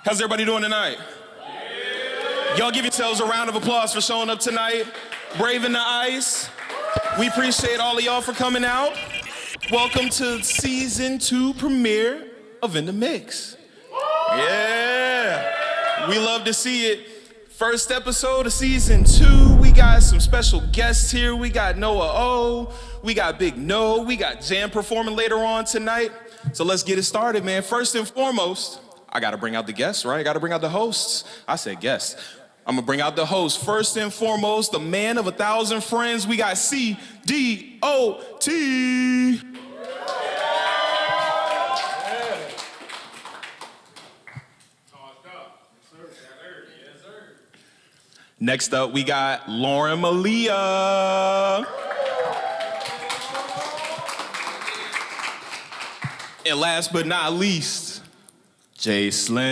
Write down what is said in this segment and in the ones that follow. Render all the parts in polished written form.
How's everybody doing tonight? Y'all give yourselves a round of applause for showing up tonight. Braving the ice. We appreciate all of y'all for coming out. Welcome to season 2 premiere of InDaMix. Yeah. We love to see it. First episode of season 2. We got some special guests here. We got Noah O. We got Big No. We got Jamm performing later on tonight. So let's get it started, man. First and foremost, I gotta bring out the guests, right? I gotta bring out the hosts. I said guests. I'm gonna bring out the host. First and foremost, the man of 1,000 friends. We got CDOT. Next up, we got Lauren Malia. And last but not least, Jay Slim.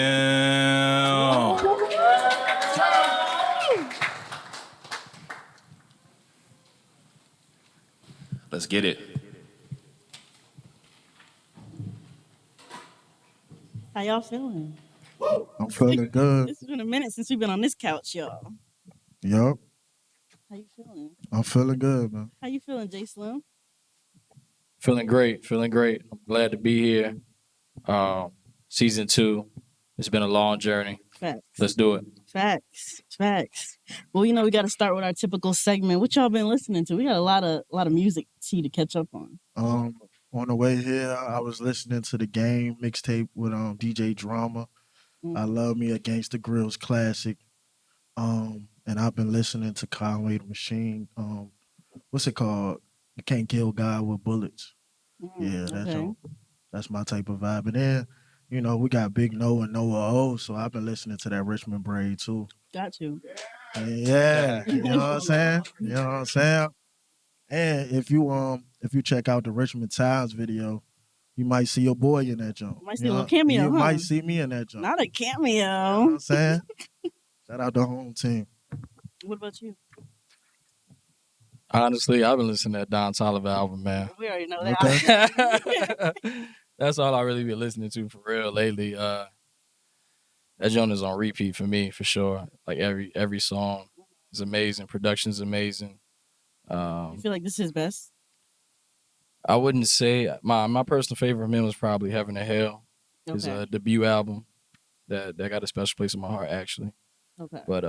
Let's get it. How y'all feeling? I'm feeling good. It's been a minute since we've been on this couch, y'all. Yup. How you feeling? I'm feeling good, man. How you feeling, Jay Slim? Feeling great. I'm glad to be here. Season 2. It's been a long journey. Facts. Let's do it. Facts. Well, you know, we got to start with our typical segment. What y'all been listening to? We got a lot of music tea to catch up on. On the way here, I was listening to the Game mixtape with DJ Drama. I love me a Gangsta Grills classic. And I've been listening to Conway the Machine. What's it called? You Can't Kill God with Bullets. Yeah, that's my type of vibe. And then, you know, we got Big No and Noah O, so I've been listening to that Richmond Brave too. Got you. Yeah, you know what I'm saying? And if you check out the Richmond Times video, you might see your boy in that jump. Might see a little cameo, You might see me in that jump. Not a cameo. You know what I'm saying? Shout out the home team. What about you? Honestly, I've been listening to that Don Toliver album, man. We already know that. Okay. That's all I really been listening to for real lately. That joint is on repeat for me, for sure. Like every song is amazing. Production's amazing. You feel like this is his best? I wouldn't say my personal favorite from him is probably Heaven and Hell. His debut album that got a special place in my heart, actually. Okay. But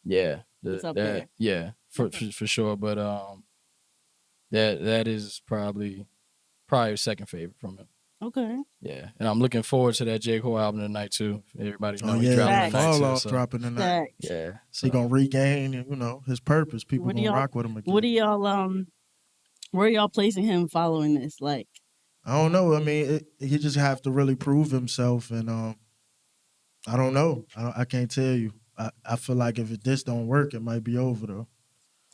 yeah, It's up there. yeah, for sure. But that is probably a second favorite from him. Okay. Yeah, and I'm looking forward to that J. Cole album tonight too. Everybody know he's yeah, dropping Fall tonight Off too. dropping tonight. Yeah, He gonna regain, his purpose. People gonna rock with him again. What do y'all where are y'all placing him following this? Like, I don't know. I mean, he just have to really prove himself, and I don't know. I can't tell you. I feel like if this don't work, it might be over though.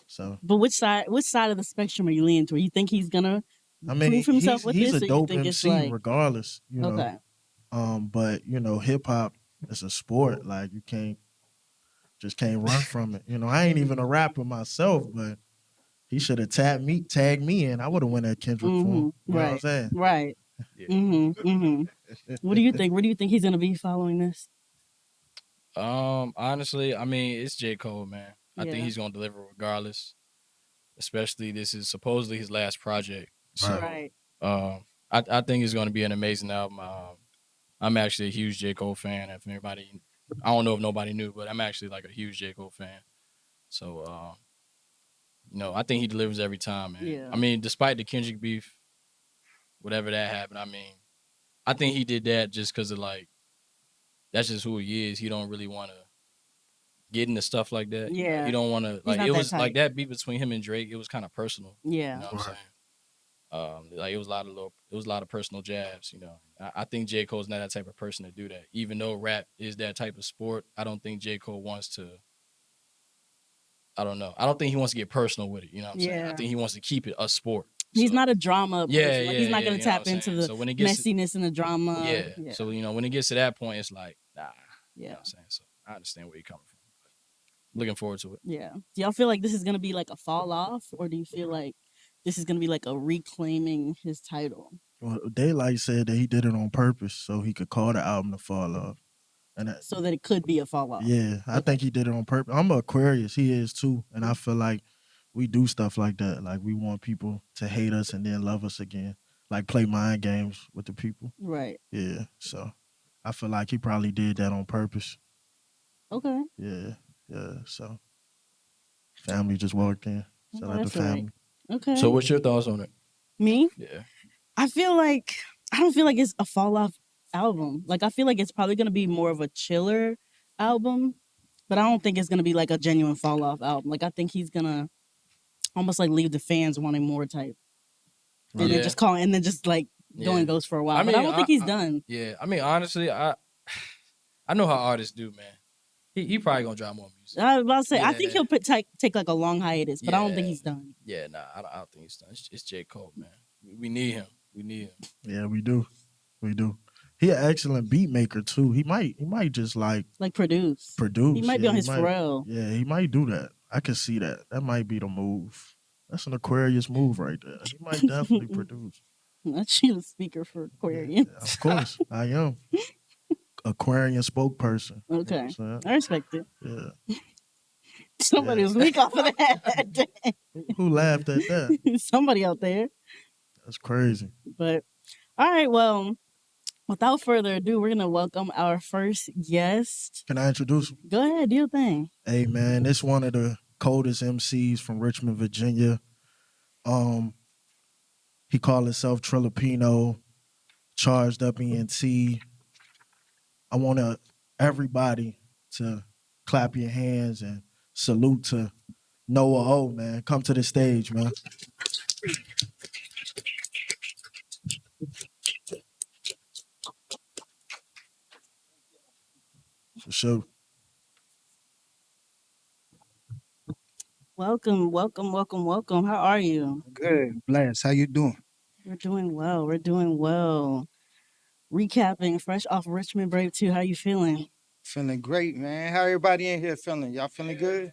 So, but which side of the spectrum are you leaning to? You think he's gonna prove himself with he's this? a Or dope you think MC it's like, regardless. okay. But hip hop is a sport. Like you can't run from it. I ain't even a rapper myself, but he should have tagged me in. I would have went at Kendrick for him. You know what I'm saying? Right. Yeah. What do you think? Where do you think he's gonna be following this? Honestly, I mean, it's J. Cole, man. I Yeah. think he's gonna deliver regardless. Especially this is supposedly his last project. So, Right. I think it's gonna be an amazing album. I'm actually a huge J. Cole fan. If anybody, I don't know if nobody knew, but I'm actually like a huge J. Cole fan. So, I think he delivers every time, man. Yeah. I mean, despite the Kendrick beef, whatever that happened, I mean, I think he did that just because of like, that's just who he is. He don't really want to get into stuff like that. Yeah. He don't want to, like, not it that was type. like that beef between him and Drake. It was kind of personal. Yeah. You know what I'm saying? Like it was a lot of personal jabs, I think J. Cole's not that type of person to do that. Even though rap is that type of sport, I don't think J. Cole wants to, I don't know. I don't think he wants to get personal with it, you know what I'm saying? I think he wants to keep it a sport. He's not a drama person. Yeah, Like, he's not going to tap into the so when it gets messiness and the drama. yeah. So, when it gets to that point, it's like, nah. Yeah. You know what I'm saying? So I understand where you're coming from. Looking forward to it. Yeah. Do y'all feel like this is going to be like a fall off, or do you feel like this is going to be like a reclaiming his title? Well, Daylight said that he did it on purpose so he could call the album to Fall Off. And so that it could be a fall off. yeah, I think he did it on purpose. I'm an Aquarius. He is too. And I feel like we do stuff like that. Like we want people to hate us and then love us again. Like play mind games with the people. Right. Yeah. So I feel like he probably did that on purpose. Okay. Yeah. Yeah. So family just walked in. Shout out to That's all right. family. Okay. So what's your thoughts on it? Me? Yeah. I don't feel like it's a fall off album. Like I feel like it's probably gonna be more of a chiller album, but I don't think it's gonna be like a genuine fall off album. Like I think he's gonna almost like leave the fans wanting more type. And Yeah. then just like go and goes for a while. I mean, but I don't think he's done. Yeah. I mean, honestly, I know how artists do, man. He probably gonna drop more music. I was about to say, I think Yeah. he'll take like a long hiatus, but I don't think Yeah. he's done. Yeah, nah, I don't think he's done. It's J. Cole, man. We need him. We need him. Yeah, we do. We do. He an excellent beat maker too. He might just like produce. He might be on his Pharrell. Yeah, he might do that. I can see that. That might be the move. That's an Aquarius move right there. He might definitely produce. Not you the speaker for Aquarians. Yeah, of course, I am. Aquarian spokesperson. Okay. You know I respect it. yeah. Somebody was weak off of that. Who laughed at that? Somebody out there. That's crazy. But all right, well, without further ado, we're gonna welcome our first guest. Can I introduce him? Go ahead, do your thing. Hey man, this one of the coldest MCs from Richmond, Virginia. He called himself Trilipino, charged up ENT. I want everybody to clap your hands and salute to Noah O, man. Come to the stage, man. For sure. Welcome. How are you? Good, blessed. How you doing? We're doing well. Recapping fresh off Richmond Brave 2. How you feeling? Feeling great, man. How everybody in here feeling? Y'all feeling good?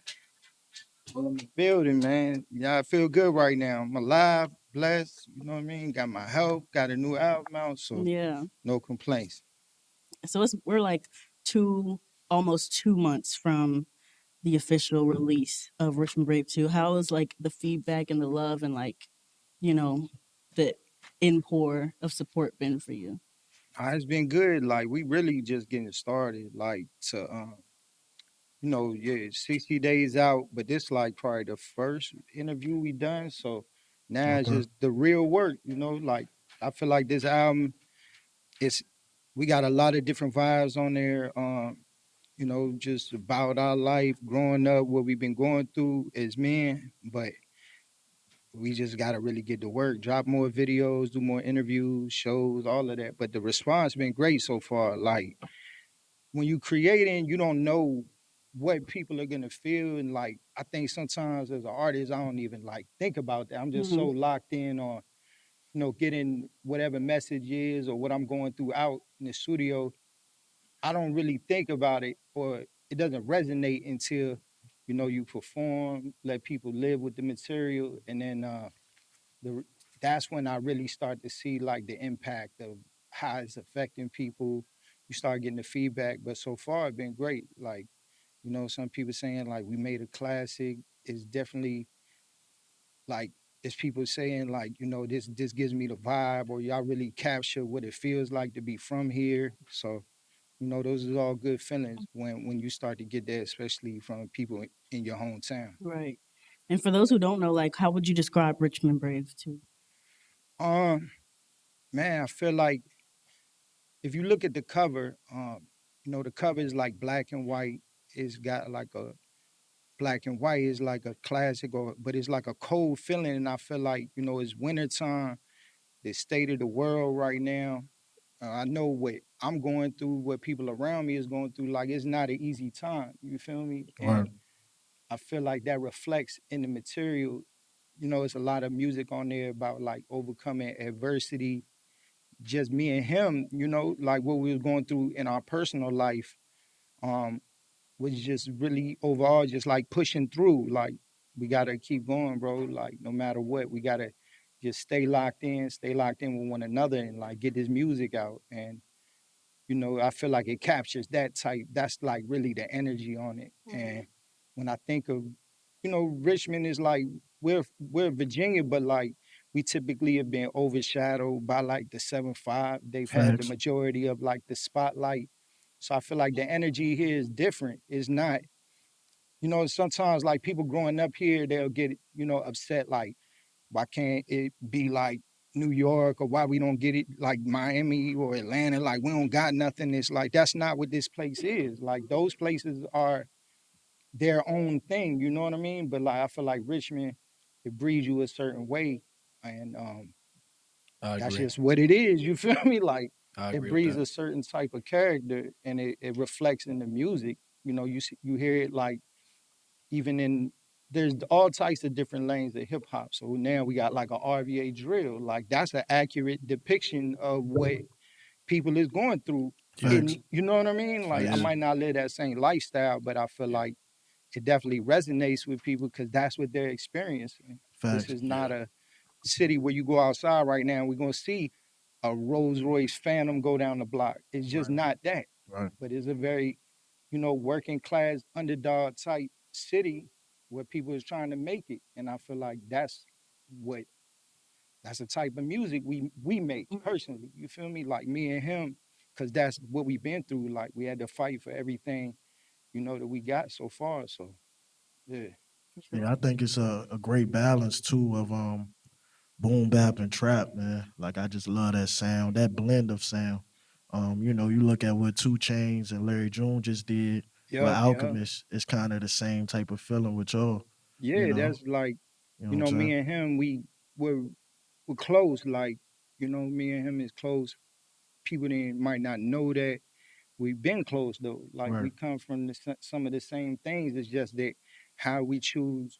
In the building, man. Y'all feel good right now. I'm alive, blessed. You know what I mean? Got my health, got a new album out, so Yeah. no complaints. So we're like almost 2 months from the official release of Richmond Brave 2. How is like the feedback and the love and like, the in-pour of support been for you? It's been good. Like we really just getting started. Like to 60 days out, but this like probably the first interview we done. So now it's Okay. just the real work, like I feel like this album we got a lot of different vibes on there. Just about our life, growing up, what we've been going through as men, but we just gotta really get to work, drop more videos, do more interviews, shows, all of that. But the response been great so far. Like when you creating, you don't know what people are gonna feel. And like I think sometimes as an artist, I don't even like think about that. I'm just so locked in on, getting whatever message is or what I'm going through out in the studio. I don't really think about it or it doesn't resonate until, you perform, let people live with the material. And then that's when I really start to see like the impact of how it's affecting people. You start getting the feedback. But so far it's been great. Like, some people saying like we made a classic. It's definitely like it's people saying like, this gives me the vibe, or y'all really capture what it feels like to be from here. So those are all good feelings when you start to get that, especially from people in your hometown. Right. And for those who don't know, like, how would you describe Richmond Brave 2? Man, I feel like if you look at the cover, the cover is like black and white. It's got like a black and white is like a classic, but it's like a cold feeling. And I feel like, it's wintertime, the state of the world right now. I know what I'm going through, what people around me is going through. Like, it's not an easy time. You feel me? Right. And I feel like that reflects in the material. It's a lot of music on there about like overcoming adversity. Just me and him, like what we was going through in our personal life, was just really overall just like pushing through. Like, we gotta keep going, bro. Like, no matter what, we gotta just stay locked in with one another and like get this music out. And I feel like it captures that type. That's like really the energy on it. And when I think of, Richmond is like we're Virginia, but like we typically have been overshadowed by like the 7-5. They've had the Facts. majority of like the spotlight. So I feel like the energy here is different. It's not, sometimes like people growing up here, they'll get, upset like, why can't it be like New York, or why we don't get it like Miami or Atlanta? Like we don't got nothing. It's like that's not what this place is. Like those places are their own thing. You know what I mean? But like I feel like Richmond, it breeds you a certain way, and I that's agree. just what it is. You feel me? Like I it agree with breeds that. a certain type of character, and it reflects in the music. You hear it like even in there's all types of different lanes of hip hop. So now we got like a RVA drill. Like that's an accurate depiction of what people is going through. Facts. You know what I mean? Like I Facts. Yeah. might not live that same lifestyle, but I feel Yeah. like it definitely resonates with people because that's what they're experiencing. This Facts. is not Yeah. a city where you go outside right now and we're gonna see a Rolls Royce Phantom go down the block. It's just Right. not that. Right. But it's a very, working class underdog type city where people is trying to make it. And I feel like what that's the type of music we make personally. You feel me? Like me and him, because that's what we've been through. Like we had to fight for everything, that we got so far. So yeah. Yeah, I think it's a great balance too of boom bap and trap, man. Like I just love that sound, that blend of sound. You look at what Two Chains and Larry June just did with Yep, yep. Alchemist, it's kind of the same type of feeling with y'all, you Yeah, know. that's like, You know what I'm me saying? and him, we're we're close. Like, me and him is close. People might not know that we've been close though. Like Right, we come from some of the same things. It's just that how we choose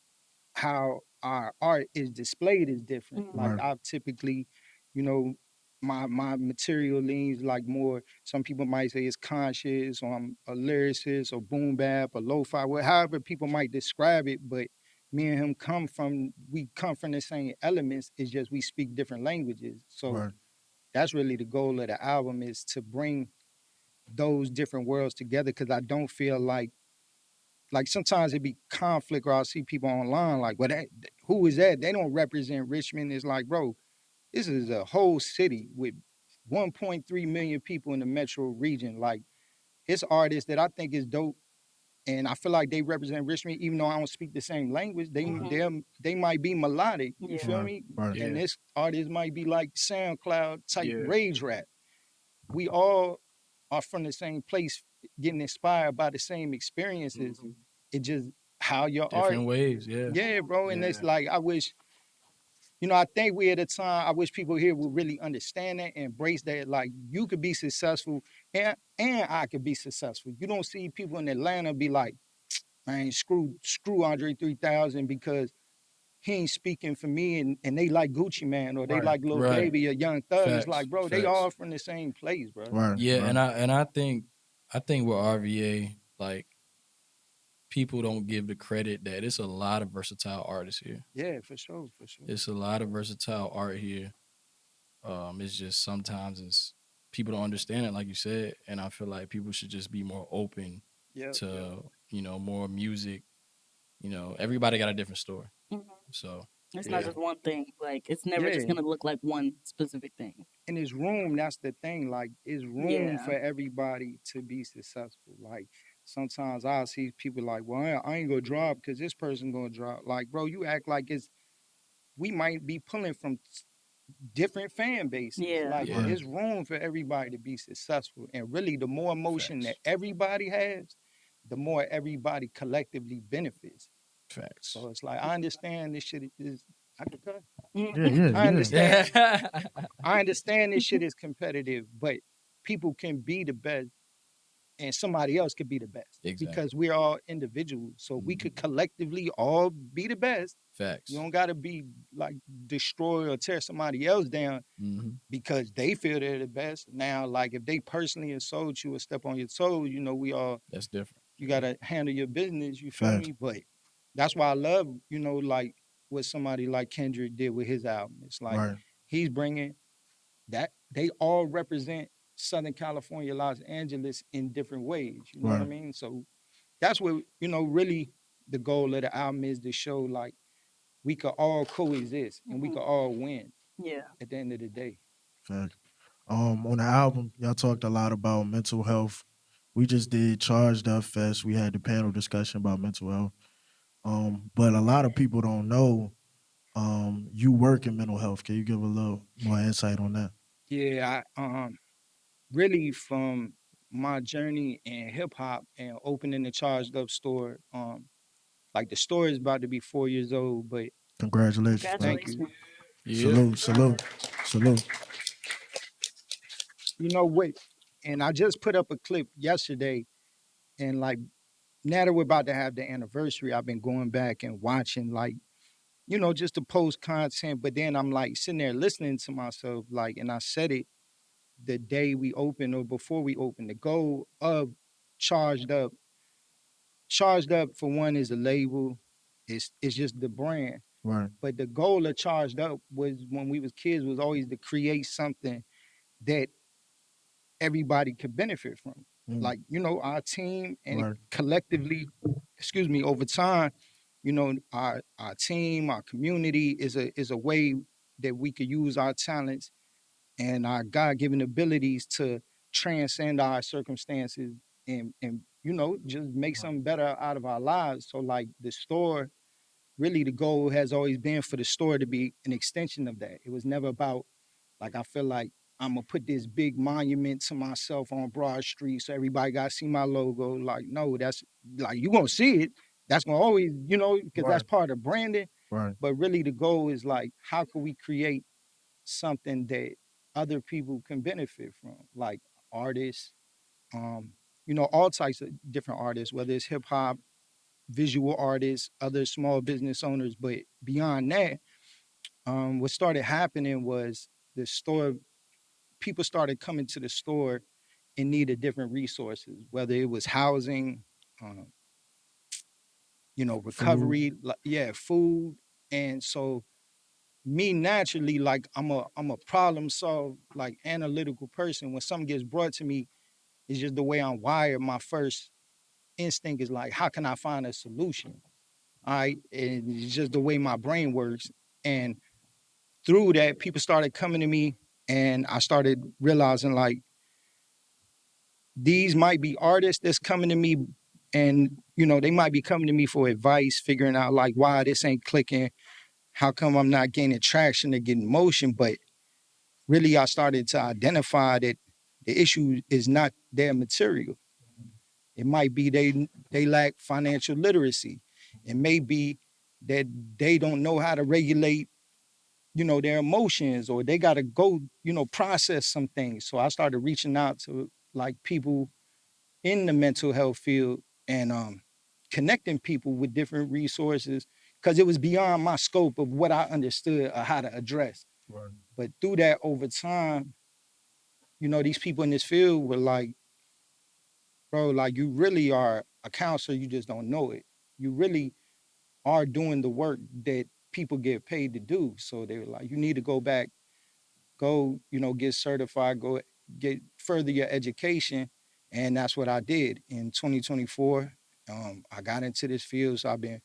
how our art is displayed is different. Like right, I've typically, you know, my material leans like more. Some people might say it's conscious, or I'm a lyricist, or boom bap, or lo-fi, however people might describe it. But me and him we come from the same elements. It's just we speak different languages. So right, that's really the goal of the album is to bring those different worlds together. Because I don't feel like sometimes it be conflict, or I'll see people online like, well, who is that? They don't represent Richmond. It's like, bro, this is a whole city with 1.3 million people in the metro region. Like, it's artists that I think is dope, and I feel like they represent Richmond, even though I don't speak the same language. They might be melodic. You feel right, me? right, And Yeah. this artist might be like SoundCloud type Yeah. rage rap. We all are from the same place, getting inspired by the same experiences. It just how your art, Different ways. Yeah. yeah, bro. And Yeah. it's like I wish, I think we at a time. I wish people here would really understand that and embrace that. Like you could be successful, and I could be successful. You don't see people in Atlanta be like, man, screw Andre 3000 because he ain't speaking for me, and they like Gucci Man, or they right, like Lil Right. Baby or Young Thug. It's Facts. like, bro, they Facts. all from the same place, bro. right, Yeah, right, and I think with RVA, like people don't give the credit that it's a lot of versatile artists here. Yeah, for sure, for sure. It's a lot of versatile art here. It's just sometimes it's people don't understand it, like you said, and I feel like people should just be more open Yeah, to more music. Everybody got a different story, so It's not yeah, just one thing. Like it's never just yeah. gonna look like one specific thing. And it's room. That's the thing. Like, it's room Yeah. for everybody to be successful. Like, sometimes I see people like, well, I ain't gonna drop because this person gonna drop. Like, bro, you act like we might be pulling from different fan bases. Yeah. Like, Yeah. it's room for everybody to be successful. And really, the more emotion that Facts. everybody has, the more everybody collectively benefits. facts. So it's like, I understand this shit is. I could cut. yeah, yeah, I yeah. understand. Yeah. I understand this shit is competitive, but people can be the best and somebody else could be the best Exactly. because we're all individuals. So we could Mhm. collectively all be the best. Facts. You don't got to be like destroy or tear somebody else down Hmm. because they feel they're the best. Now, like if they personally insult you or step on your toes, we all, That's different. you got to handle your business. You feel Facts. me? But that's why I love, like what somebody like Kendrick did with his album. It's like Right, he's bringing that they all represent Southern California, Los Angeles in different ways. You know what I Right. mean? So that's what, really the goal of the album is to show like we could all coexist and we Mhm. could all win Yeah. at the end of the day. Fact. On the album, y'all talked a lot about mental health. We just did Charged Up Fest. We had the panel discussion about mental health. But a lot of people don't know you work in mental health. Can you give a little more insight on that? Yeah, I really from my journey in hip hop and opening the Charged Up store, like the store is about to be 4 years old, but Congratulations, man. thank you. Congratulations. Yeah. Salute, salute, salute. You know what? And I just put up a clip yesterday, and like now that we're about to have the anniversary, I've been going back and watching like, just to post content, but then I'm like sitting there listening to myself, like, and I said it the day we opened or before we opened. The goal of Charged Up, Charged Up for one is a label. It's just the brand. Right, But the goal of Charged Up was when we was kids was always to create something that everybody could benefit from. mm, Like, our team and right, collectively, over time, our team, our community is a way that we could use our talents and our God-given abilities to transcend our circumstances and just make something better out of our lives. So like the store, really the goal has always been for the store to be an extension of that. It was never about like I feel like I'm gonna put this big monument to myself on Broad Street so everybody got to see my logo. Like, no, that's like you gonna see it. That's gonna always, because that's right, part of branding. right, But really, the goal is like, how can we create something that other people can benefit from, like artists, um, all types of different artists, whether it's hip hop, visual artists, other small business owners. But beyond that, what started happening was the store people started coming to the store in need of different resources, whether it was housing, um, food, recovery, yeah, food. And so me naturally, like I'm a problem solve, like analytical person. When something gets brought to me, it's just the way I'm wired. My first instinct is like, how can I find a solution? All right. And it's just the way my brain works. And through that, people started coming to me and I started realizing like these might be artists that's coming to me and they might be coming to me for advice, figuring out like why this ain't clicking, how come I'm not gaining traction or getting motion. But really I started to identify that the issue is not their material. It might be they lack financial literacy. It may be that they don't know how to regulate, their emotions, or they got to go, process some things. So I started reaching out to like people in the mental health field and connecting people with different resources because it was beyond my scope of what I understood or how to address. right, But through that over time, these people in this field were like, bro, like you really are a counselor, you just don't know it. You really are doing the work that people get paid to do. So they were like, you need to go back, go, get certified, go get further your education. And that's what I did in 2024. I got into this field. So I've been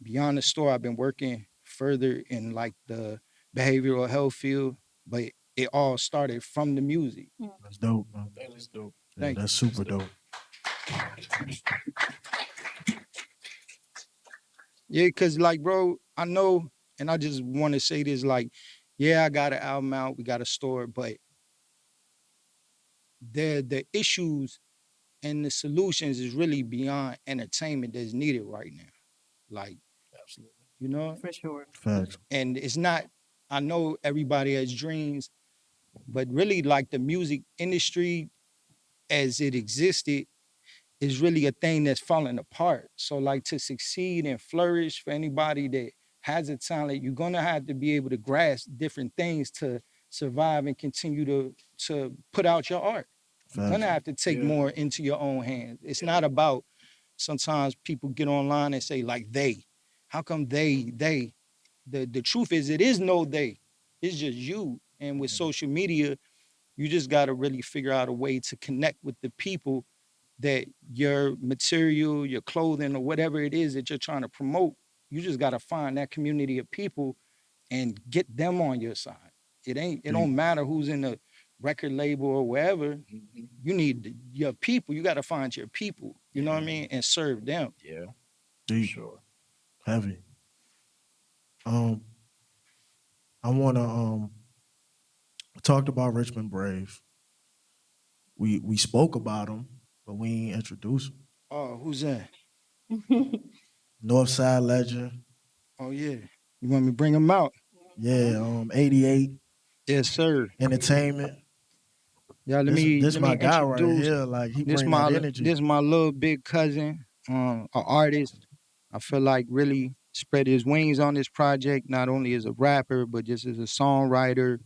beyond the store. I've been working further in like the behavioral health field, but it all started from the music. that's dope, man. That's dope. Yeah, Thank that's you. super dope. Yeah, cause like, bro, I know, and I just want to say this, like, yeah, I got an album out, we got a store, but the issues and the solutions is really beyond entertainment that's needed right now. Like, Absolutely. For sure. Facts. and it's not, I know everybody has dreams, but really like the music industry as it existed is really a thing that's falling apart. So like to succeed and flourish for anybody that has a talent, you're gonna have to be able to grasp different things to survive and continue to put out your art. You're Facts. gonna have to take Yeah. more into your own hands. It's not about sometimes people get online and say like they. How come they? The truth is it is no they. It's just you. And with social media, You just got to really figure out a way to connect with the people that your material, your clothing, or whatever it is that you're trying to promote. You just got to find that community of people and get them on your side. It don't matter who's in the record label or wherever. You need your people. You got to find your people. You know what I mean, and serve them. Yeah, Deep, sure. heavy. I wanna talked about Richmond Brave. We spoke about them, but we ain't introduced them. Oh, who's that? Northside legend. Oh yeah. You want me to bring them out? Yeah, 88 Yes, sir. Entertainment. Yeah, This let my me guy right introduce here. Like he this bring that my energy. this my little big cousin, an artist. I feel like really spread his wings on this project, not only as a rapper, but just as a songwriter.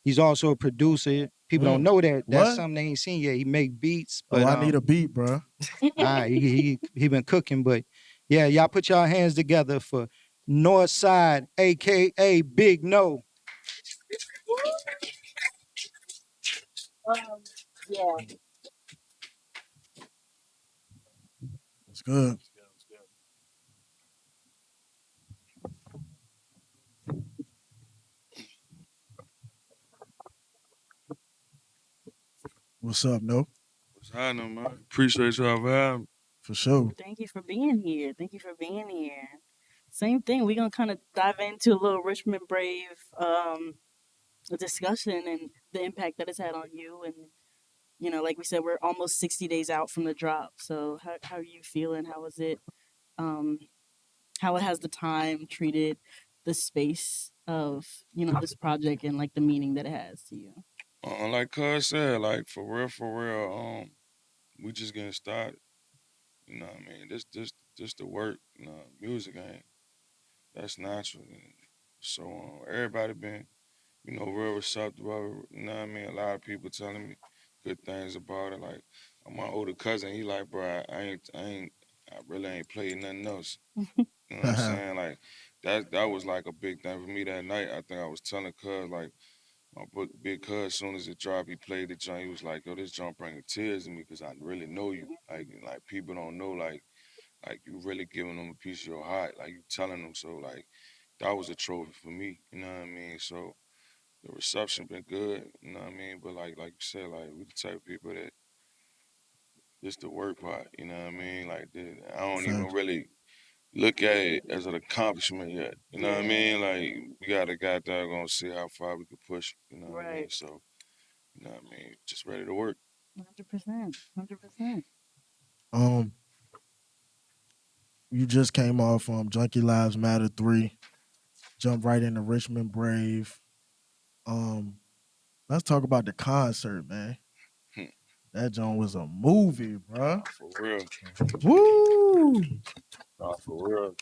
He's also a producer. People don't know that. That's What? something they ain't seen yet. He make beats, Oh, but I need a beat, bro. he been cooking. But yeah, y'all put y'all hands together for Northside, aka Big No. Yeah. It's good. What's up, no? What's happening, man? Appreciate y'all for having me. For sure. Thank you for being here. Thank you for being here. Same thing. We're gonna kind of dive into a little Richmond Brave discussion and the impact that it's had on you. And like we said, we're almost 60 days out from the drop. So how are you feeling? How is it? How it has the time treated the space of this project and like the meaning that it has to you. Like Cuz said, like for real, we just getting started. You know what I mean? This the work. Music ain't that's natural. And so everybody been, real receptive of it. You know what I mean? A lot of people telling me good things about it. Like my older cousin, he like, bro, I really ain't played nothing else. You know what I'm saying? Like that was like a big thing for me that night. I think I was telling Cuz like my big cuz, as soon as it dropped, he played the joint. He was like, "Yo, this joint bringing tears to me because I really know you. Like people don't know, like you really giving them a piece of your heart. Like you telling them. So like that was a trophy for me. You know what I mean? So the reception been good. You know what I mean? But like you said, like we the type of people that this the work part. You know what I mean? Like I don't even Facts. really look at it as an accomplishment yet. You know what I mean? Like we gotta got there gonna see how far we can push. You know what I mean? Right. So you know what I mean? Just ready to work. 100%. 100%. Um, you just came off Junkie Lives Matter 3. Jump right into Richmond Brave. Let's talk about the concert, man. That joint was a movie, bro. For real. Woo! For real.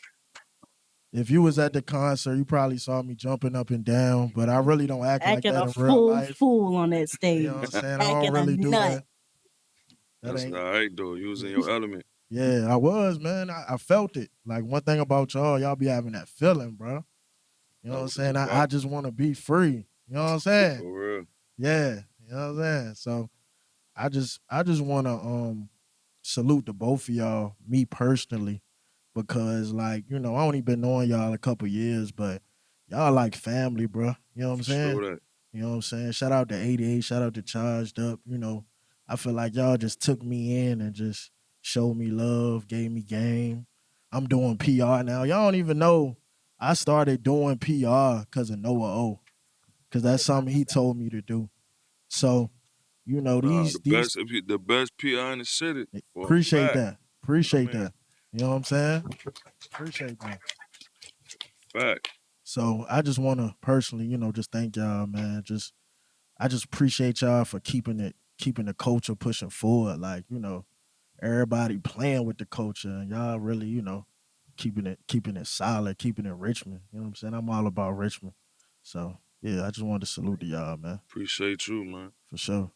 If you was at the concert, you probably saw me jumping up and down, but I really don't act like Acting that a in real full life. fool on that stage. You know what I'm saying? I Acting don't really a do nut. that. That's ain't. all right though. You was in your element. Yeah, I was, man. I felt it. Like one thing about y'all be having that feeling, bro. You know what I'm saying? I just want to be free. You know what I'm saying? For real. Yeah, you know what I'm saying? So I just want to salute to both of y'all, me personally, because like, I only been knowing y'all a couple years, but y'all like family, bro. You know what I'm saying? Sure that. You know what I'm saying? Shout out to 88, shout out to Charged Up. I feel like y'all just took me in and just showed me love, gave me game. I'm doing PR now. Y'all don't even know I started doing PR because of Noah O. Because that's something he told me to do. So, these The best PR in the city. appreciate that. Appreciate I mean, that. You know what I'm saying? Appreciate that. fact. So I just want to personally, just thank y'all, man. I just appreciate y'all for keeping the culture pushing forward. Like, everybody playing with the culture and y'all really, keeping it solid, keeping it Richmond. You know what I'm saying? I'm all about Richmond. So yeah, I just wanted to salute to y'all, man. Appreciate you, man. For sure.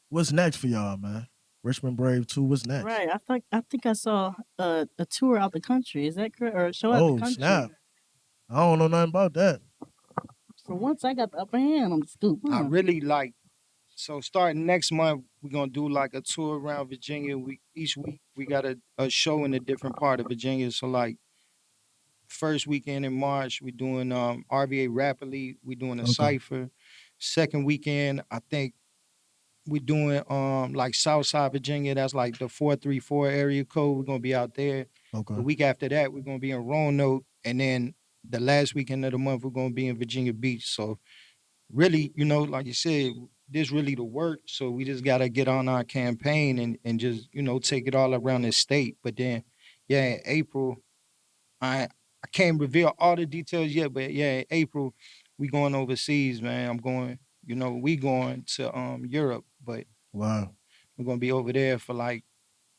What's next for y'all, man? Richmond Brave 2, what's next? Right. I think I saw a tour out the country. Is that correct? Or a show out the country? Snap. I don't know nothing about that. For once, I got the upper hand on the scoop. I Huh? really like. So starting next month, we're gonna do like a tour around Virginia. Each week we got a show in a different part of Virginia. So like first weekend in March, we're doing RVA Rapidly. We're doing a Okay. cipher. Second weekend, I think we're doing like Southside Virginia. That's like the 434 area code. We're gonna be out there. Okay. The week after that, we're gonna be in Roanoke, and then the last weekend of the month, we're gonna be in Virginia Beach. So really, like you said, this really the work. So we just gotta get on our campaign and just take it all around the state. But then, yeah, in April, I can't reveal all the details yet. But yeah, in April, we going overseas, man. I'm going. We going to Europe, but Wow. we're gonna be over there for like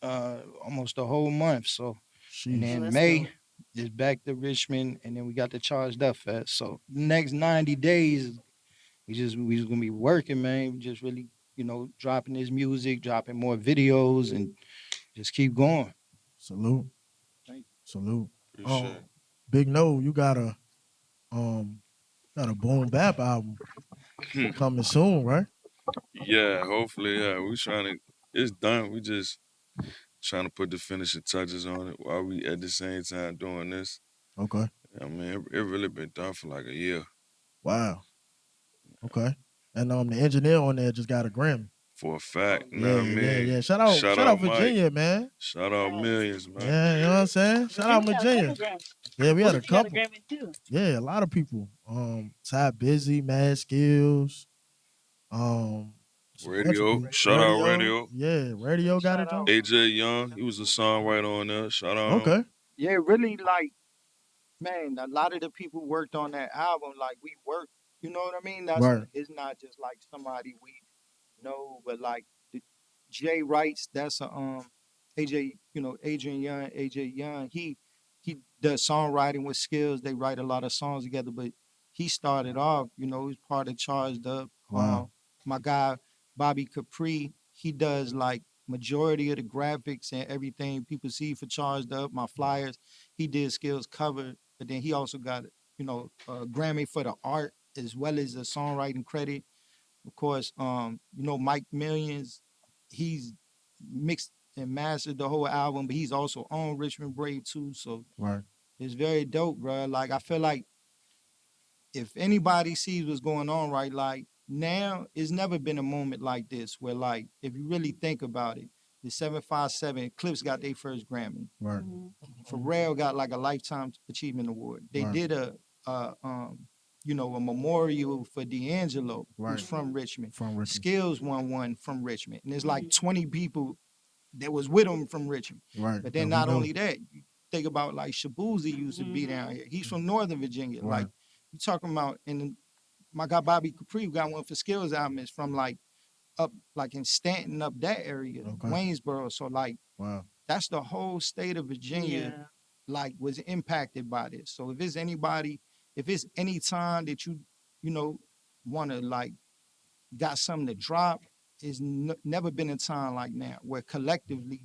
almost a whole month. So and Sheesh. then Let's May go. is back to Richmond, and then we got the Charged Up Fest. So the next 90 days, we just gonna be working, man. We just really, dropping this music, dropping more videos, and just keep going. Salute. Thank you. Salute. Appreciate it. Big No, you got a boom bap album coming soon, right? Yeah, hopefully, yeah. It's done. We just trying to put the finishing touches on it while we at the same time doing this. Okay. I mean, it really been done for like a year. Wow. Okay. And the engineer on there just got a Grammy. For a fact, you Yeah, know what I mean? yeah. Shout out Mike. Virginia, man. Shout out Millions, man. Yeah, you know what I'm saying? Shout out Virginia. Yeah, we had a couple. Grammy too. Yeah, a lot of people. Ty Busy, Mad Skills. Radio. Shout out Radio. Yeah, Radio got it. AJ Young, he was a songwriter on there. Shout out. Okay. Yeah, really, like, man, a lot of the people worked on that album. Like, we worked. You know what I mean? Right. It's not just like somebody we know, but like Jay writes. That's a AJ. Adrian Young. AJ Young. He does songwriting with skills. They write a lot of songs together. But he started off. He's part of Charged Up. Wow. My guy Bobby Capri. He does like majority of the graphics and everything people see for Charged Up. My flyers. He did skills cover. But then he also got a Grammy for the art as well as a songwriting credit. Of course, Mike Millions, he's mixed and mastered the whole album, but he's also on Richmond Brave too. So Right. it's very dope, bro. Like, I feel like if anybody sees what's going on right, like now, it's never been a moment like this where, like, if you really think about it, the 757 Clips got their first Grammy. Right. Pharrell got like a Lifetime Achievement Award. They Right. did a memorial for D'Angelo, Right. who's from Richmond. From Richmond. Skills won one from Richmond. And there's like 20 people that was with him from Richmond. Right. But then Yeah, we not know. only that, you think about like Shabuzi used to be down here. He's from Northern Virginia. Right. Like, you talking about, and my guy Bobby Capri got one for Skills albums from like up like in Stanton, up that area, Okay. Waynesboro. So like Wow. that's the whole state of Virginia like was impacted by this. So if it's any time that you want to like got something to drop, it's never been a time like now where collectively,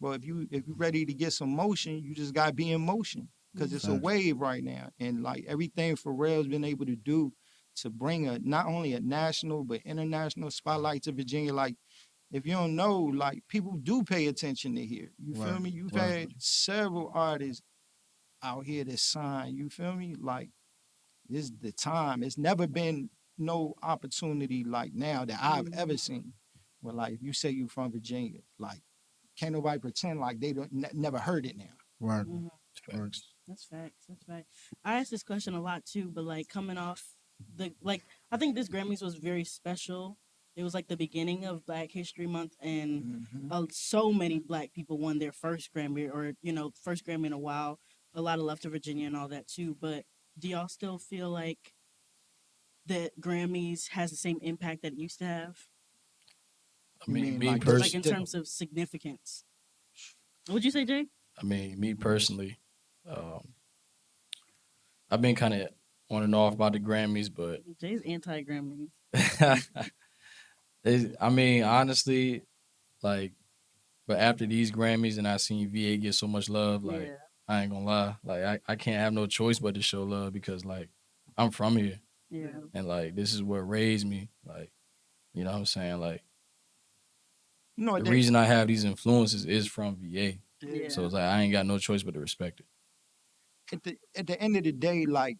bro, if you're ready to get some motion, you just gotta be in motion because it's a Facts. wave right now. And like everything Pharrell's been able to do to bring not only a national but international spotlight to Virginia, like, if you don't know, like, people do pay attention to here. You feel Right, me? You've right. had several artists out here that sign. You feel me? Like, this is the time. It's never been no opportunity like now that I've ever seen. Where like, if you say you from Virginia, like, can't nobody pretend like they don't never heard it now. Right. Facts. That's facts. That's facts. I asked this question a lot too, but like coming off I think this Grammys was very special. It was like the beginning of Black History Month, and so many Black people won their first Grammy, or first Grammy in a while. A lot of love to Virginia and all that too. But do y'all still feel like that Grammys has the same impact that it used to have? I mean, me like, Like in personally, terms of significance. What'd you say, Jay? I mean, me personally, I've been kind of on and off about the Grammys, but Jay's anti-Grammys. I mean, honestly, like, but after these Grammys and I seen VA get so much love, like, Yeah. I ain't gonna lie, like, I can't have no choice but to show love because, like, I'm from here. Yeah. And like this is what raised me. Like, you know what I'm saying? Like You know, the reason I have these influences is from VA. Yeah. So it's like I ain't got no choice but to respect it. at the end of the day, like,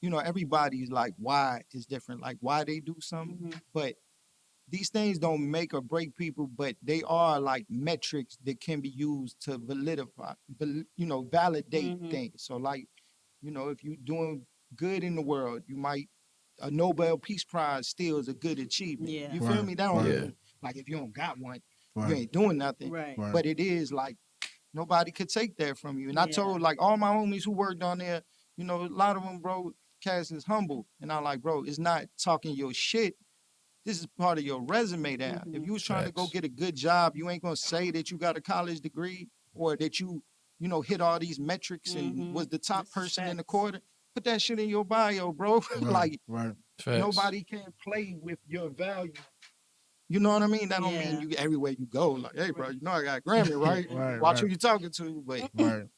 you know, everybody's like why is different, like why they do something, Mhm. but these things don't make or break people, but they are like metrics that can be used to validate Mhm. things. So like, you know, if you're doing good in the world, you might a Nobel Peace Prize still is a good achievement. Yeah. You feel Right, me? That don't right. Yeah. even like if you don't got one, you Right, ain't doing nothing. Right. right. But it is like nobody could take that from you. And I Yeah. told like all my homies who worked on there, you know, a lot of them, bro, Cass is humble. And I'm like, bro, it's not talking your shit. This is part of your resume now. If Mhm. you was trying to go Facts. get a good job, you ain't gonna say that you got a college degree or that you know, hit all these metrics and was Mhm. the top This is person in the facts. quarter. Put that shit in your bio, bro. Right, Like right. Facts. nobody can play with your value. You know what I mean? That don't mean Yeah. you everywhere you go. Like, hey, bro, you know I got a Grammy, right? Right, Watch who right, you talking to. But right.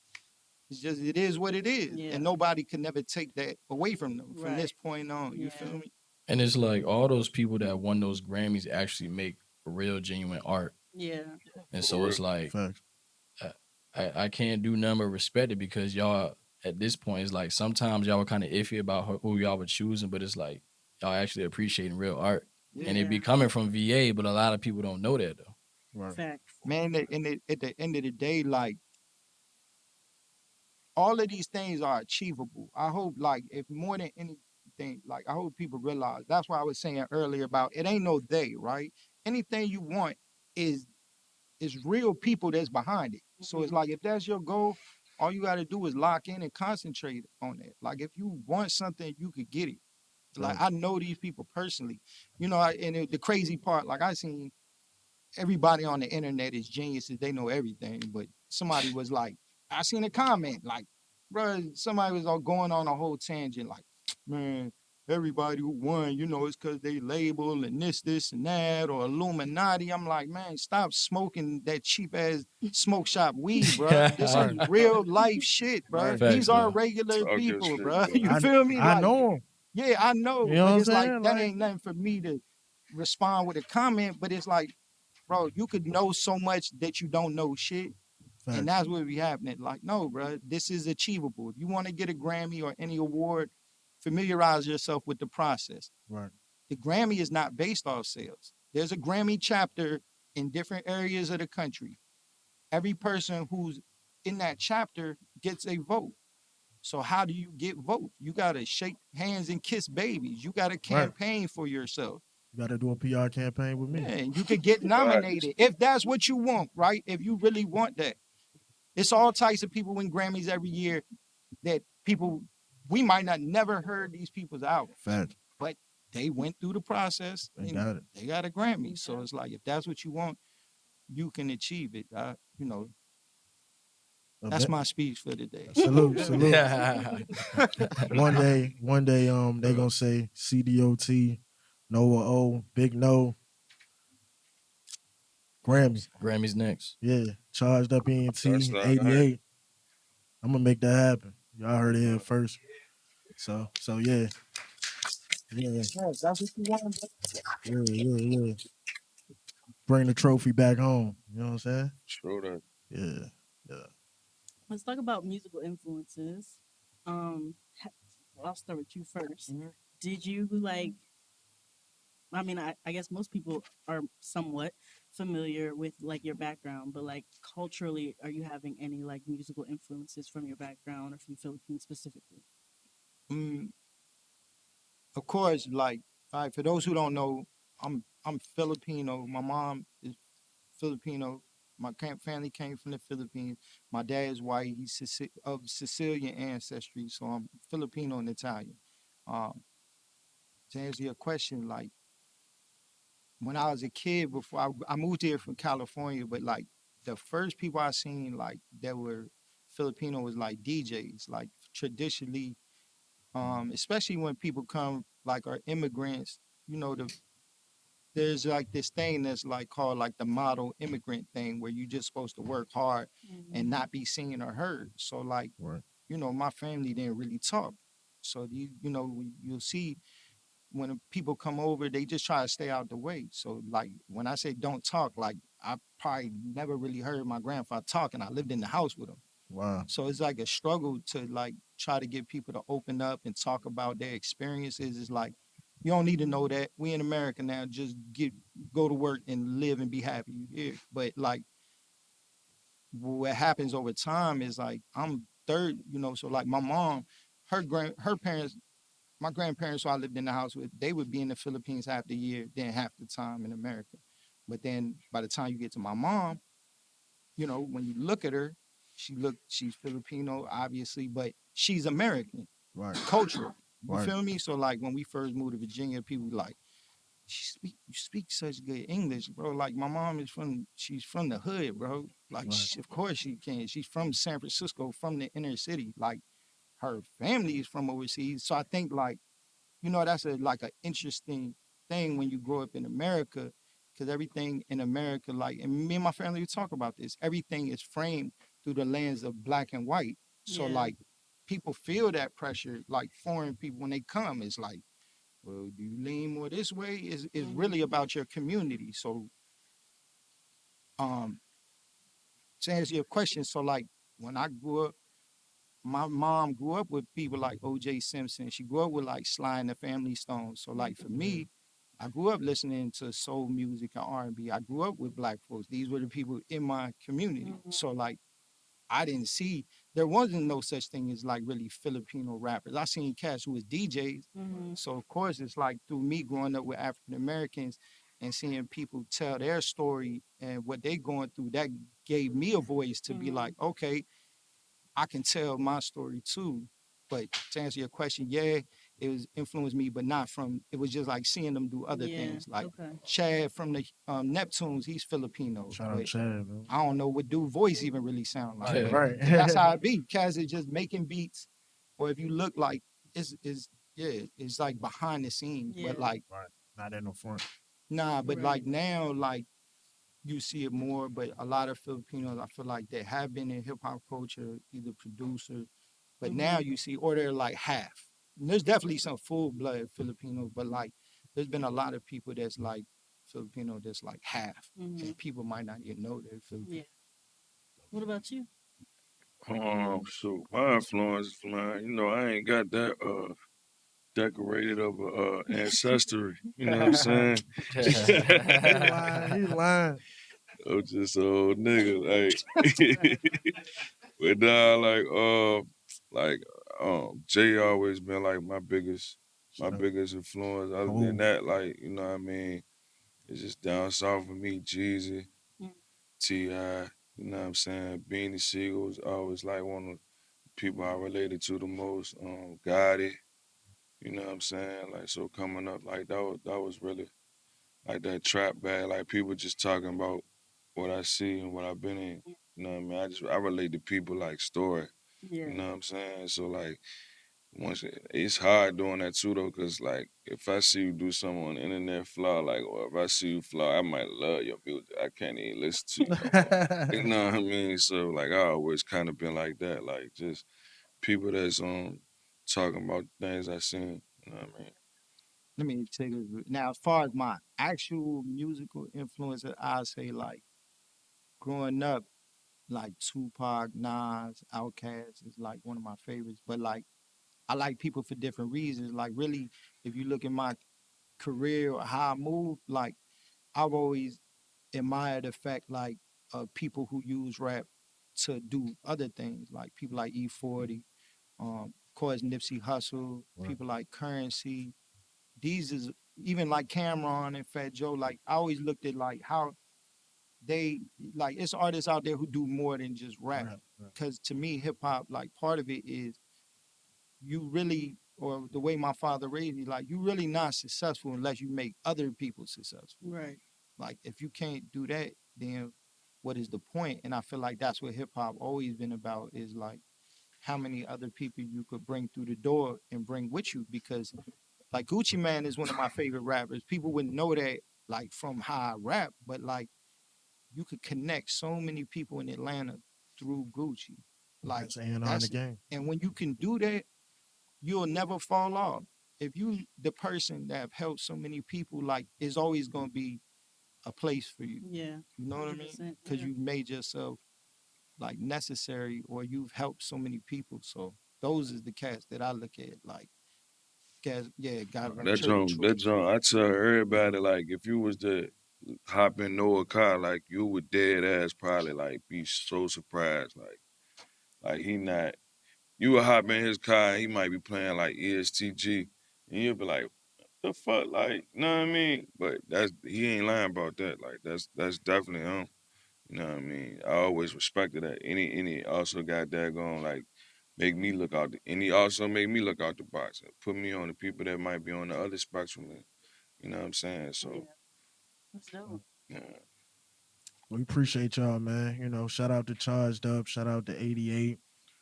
it's just it is what it is, Yeah. and nobody can never take that away from them from this Right. point on. You Yeah. feel me? And it's like all those people that won those Grammys actually make real genuine art. Yeah. And For so real. it's like Facts. I can't do nothing but respect it because y'all at this point it's like sometimes y'all were kind of iffy about who y'all were choosing, but it's like y'all actually appreciating real art. Yeah. And it be coming from VA, but a lot of people don't know that though. Right. Facts. Man, at the end of the day, like all of these things are achievable. I hope, like, if more than anything, like, I hope people realize that's why I was saying earlier about it ain't no they, right? Anything you want is real people that's behind it. So it's Mhm. like if that's your goal, all you got to do is lock in and concentrate on it. Like if you want something, you could get it. Like Right. I know these people personally, you know. The crazy part, like I seen everybody on the internet is geniuses. They know everything. But somebody was like, I seen a comment like, bro, somebody was all going on a whole tangent like, man, everybody who won, you know, it's because they label and this and that or Illuminati. I'm like, man, stop smoking that cheap ass smoke shop weed, bro. This is Right. real life shit, bro. Right. These Facts are though. regular Talk your people, shit, bro. bro. You feel me? I Like, know him. yeah, I know, You know but what it's I'm like saying? that Like, ain't nothing for me to respond with a comment. But it's like, bro, you could know so much that you don't know shit. And facts. that's what be happening. Like, no, bro, this is achievable. If you want to get a Grammy or any award, familiarize yourself with the process. Right. The Grammy is not based off sales. There's a Grammy chapter in different areas of the country. Every person who's in that chapter gets a vote. So how do you get votes? You gotta shake hands and kiss babies. You gotta Right. campaign for yourself. You got to do a PR campaign with me. Yeah, and you could get Facts. nominated if that's what you want, right? If you really want that. It's all types of people win Grammys every year that people we might not never heard these people's albums, Facts. but they went through the process They and got it. they got a Grammy. So it's like if that's what you want, you can achieve it. You know, that's my speech for today. Salute, salute. Yeah. One day, they gonna say CDOT, Noah O, Big No, Grammy. Grammys next. Yeah, charged up That's ENT, that. 88. I'm gonna make that happen. Y'all heard it here first. So yeah, yeah, Yes, that's what you want. yeah. Bring the trophy back home. You know what I'm saying? True that. Yeah. Let's talk about musical influences. I'll start with you 1st. Mhm. Did you like? I mean, I guess most people are somewhat familiar with like your background, but like culturally, are you having any like musical influences from your background or from Philippines specifically? Mm, of course, like, all right, for those who don't know, I'm Filipino. My mom is Filipino. My family came from the Philippines. My dad is white. He's of Sicilian ancestry, so I'm Filipino and Italian. Um, to answer your question, like when I was a kid, before I moved here from California, but like the first people I seen like that were Filipino was like DJs, like traditionally, especially when people come like are immigrants, you know, there's like this thing that's like called like the model immigrant thing where you just supposed to work hard and not be seen or heard. So like, Right. you know, my family didn't really talk. So you'll see when people come over, they just try to stay out the way. So like when I say don't talk, like I probably never really heard my grandfather talk, and I lived in the house with him. Wow. So it's like a struggle to like try to get people to open up and talk about their experiences. It's like you don't need to know that. We in America now, just go to work and live and be happy. Yeah. But like what happens over time is like I'm third, so like my mom, her parents, my grandparents who I lived in the house with, they would be in the Philippines half the year, then half the time in America. But then by the time you get to my mom, when you look at her, she's Filipino, obviously, but she's American, Right. cultural. You Right. feel me? So like when we first moved to Virginia, people were like, you speak such good English, bro. Like my mom she's from the hood, bro. Like Right. of course she can. She's from San Francisco, from the inner city. Like her family is from overseas. So I think like, that's like an interesting thing when you grow up in America, because everything in America, like, and me and my family, we talk about this, everything is framed through the lens of black and white. So Yeah. like people feel that pressure, like foreign people when they come, it's like, well, do you lean more this way? Is really about your community. So um to answer your question, so like when I grew up, my mom grew up with people like OJ Simpson. She grew up with like Sly and the Family Stone. So like for me, I grew up listening to soul music and R&B. I grew up with black folks. These were the people in my community. So like I didn't see, there wasn't no such thing as like really Filipino rappers. I seen cats who was DJs. So of course it's like through me growing up with African Americans and seeing people tell their story and what they going through, that gave me a voice to be like, okay, I can tell my story too. But to answer your question, yeah, it was influenced me, but not from, it was just like seeing them do other things. Like Chad from the Neptunes, he's Filipino. Shout out But Chad, man. I don't know what dude voice even really sound like. Yeah. Right. That's how it be. Kaz is just making beats, or if you look like it's like behind the scenes. Yeah. But like Right. Not in the front. nah, but Right. like now, like you see it more, but a lot of Filipinos, I feel like they have been in hip hop culture, either producer, but now you see, or they're like half. And there's definitely some full blood Filipinos, but like there's been a lot of people that's like Filipino that's like half, and people might not even know they're Filipino. Yeah. What about you? So my influence, man, I ain't got that decorated of a ancestry. You know what I'm saying? He lying. I'm just an old nigga, like. But nah, Jay always been like my biggest influence. Other than that, like, you know what I mean, it's just down south with me, Jeezy, T.I., you know what I'm saying? Beanie Siegel's always like one of the people I related to the most. Gotti, you know what I'm saying? Like, so coming up, like that was really like that trap bag, like people just talking about what I see and what I've been in. You know what I mean? I relate to people like story. Yeah. You know what I'm saying? So like it's hard doing that too though, cause like if I see you do something on the internet flaw, like, or if I see you flaw, I might love your music. I can't even listen to you no more. You know what I mean? So like I always kind of been like that, like just people that's talking about things I seen. You know what I mean? Let me take it now. As far as my actual musical influences, I say like growing up, like Tupac, Nas, Outkast is like one of my favorites. But like I like people for different reasons. Like really, if you look at my career or how I move, like I've always admired the fact like people who use rap to do other things, like people like E40, of course Nipsey Hussle, people like Currency. These is even like Cameron and Fat Joe. Like I always looked at like how they like it's artists out there who do more than just rap. Because to me, hip hop, like part of it is you really, or the way my father raised me, like you really not successful unless you make other people successful. Right. Like if you can't do that, then what is the point? And I feel like that's what hip hop always been about, is like how many other people you could bring through the door and bring with you. Because like Gucci Man is one of my favorite rappers. People wouldn't know that like from how I rap, but like you could connect so many people in Atlanta through Gucci. Like That's A&R in the game. and when you can do that, you'll never fall off. If you the person that have helped so many people, like it's always gonna be a place for you. Yeah. You know what I mean? 100%. Because Yeah. you've made yourself like necessary, or you've helped so many people. So those is the cats that I look at. Like cats, yeah, got That joint, I tell everybody, like, if you was to hop in Noah car, like, you would dead ass probably, like, be so surprised. Like he not, you would hop in his car, and he might be playing, like, ESTG, and you'll be like, the fuck, like, you know what I mean? But he ain't lying about that. Like, that's definitely him. You know what I mean? I always respected that. Any also got that going, like, make me look out, and he also make me look out the box and put me on the people that might be on the other spectrum. And, you know what I'm saying? So, Yeah. That's dope. yeah. We appreciate y'all, man. You know, shout out to Charged Up, shout out to 88.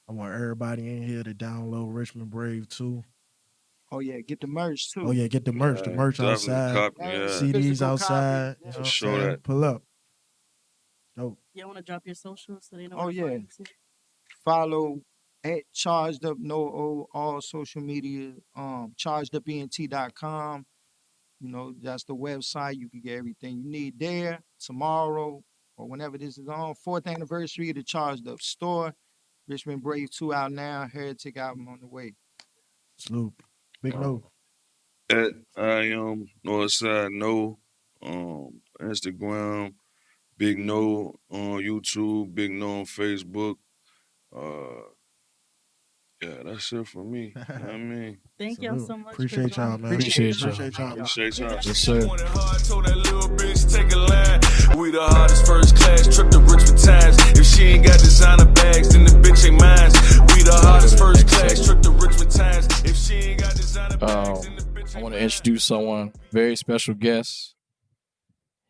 I want everybody in here to download Richmond Brave too. Oh yeah, get the merch too. Oh yeah, get the merch. The merch definitely outside. copy, CDs Physical outside. copy. You know For what I'm sure saying? that. Pull up. Dope. You want to drop your socials so they know Oh where to yeah. find you? Follow at Charged Up No O all social media. ChargedUpENT.com. You know, that's the website. You can get everything you need there tomorrow or whenever this is on. 4th anniversary of the Charged Up store. Richmond Brave 2 out now. Heretic album on the way. Salute. Big no. At I Northside No, Instagram, Big No on YouTube, Big No on Facebook. Yeah, that's it for me. You know what I mean? Thank y'all so much. Appreciate for y'all, joining. man. Appreciate y'all. Appreciate y'all. Appreciate y'all. Yes, sir. Told that little bitch take a line. We the hottest first class trip to Richmond Times. If she ain't got designer bags, then the bitch ain't mine. We the hottest first class trip to Richmond Times. If she ain't got designer bags, then the bitch I ain't want to mine. introduce someone, very special guest.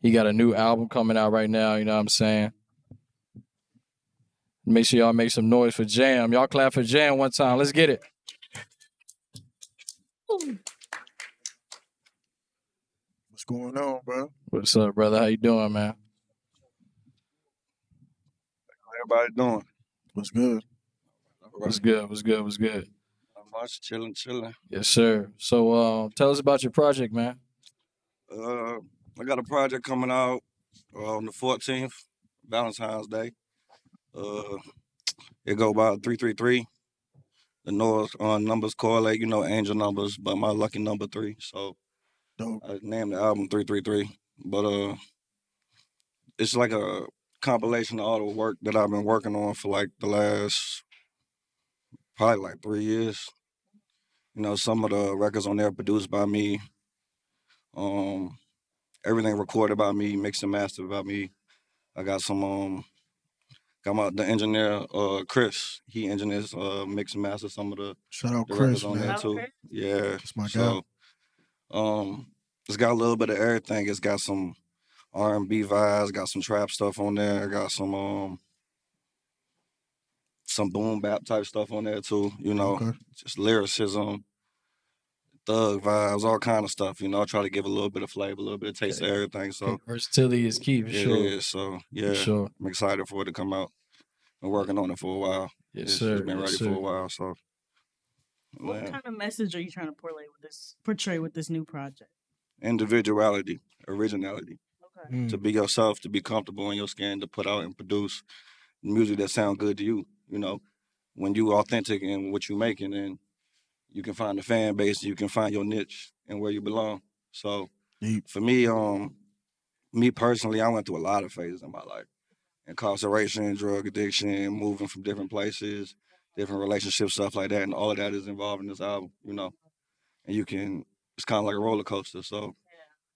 He got a new album coming out right now, you know what I'm saying? Make sure y'all make some noise for Jamm. Y'all clap for Jamm one time. Let's get it. What's going on, bro? What's up, brother? How you doing, man? How everybody doing? What's good? What's good? What's good? What's good? Not much, chilling. Yes, sir. So tell us about your project, man. I got a project coming out on the 14th, Valentine's Day. It go by 333. The North numbers correlate, you know, angel numbers, but my lucky number 3. So Dope. I named the album 333. But it's like a compilation of all the work that I've been working on for like the last probably like 3 years. You know, some of the records on there produced by me. Everything recorded by me, mixed and mastered by me. I got the engineer Chris. He engineers mix and master some of the Shout out records Chris, on there man. too. Chris. Yeah. That's my guy. So it's got a little bit of everything. It's got some R&B vibes, got some trap stuff on there, got some boom bap type stuff on there too, you know. Okay. Just lyricism, thug vibes, all kind of stuff, you know. I try to give a little bit of flavor, a little bit of taste of everything. So Versatility is key for it sure. is. So yeah, For sure. I'm excited for it to come out. Been working on it for a while. Yes, It's sir. been Yes, ready sir. for a while. So What man, kind of message are you trying to portray with this new project? individuality, originality, Okay. to be yourself, to be comfortable in your skin, to put out and produce music that sound good to you. You know, when you authentic in what you making, then you can find the fan base, you can find your niche and where you belong. So Deep. for me, me personally, I went through a lot of phases in my life. Incarceration, drug addiction, moving from different places, different relationships, stuff like that. And all of that is involved in this album, you know. And it's kind of like a roller coaster. So,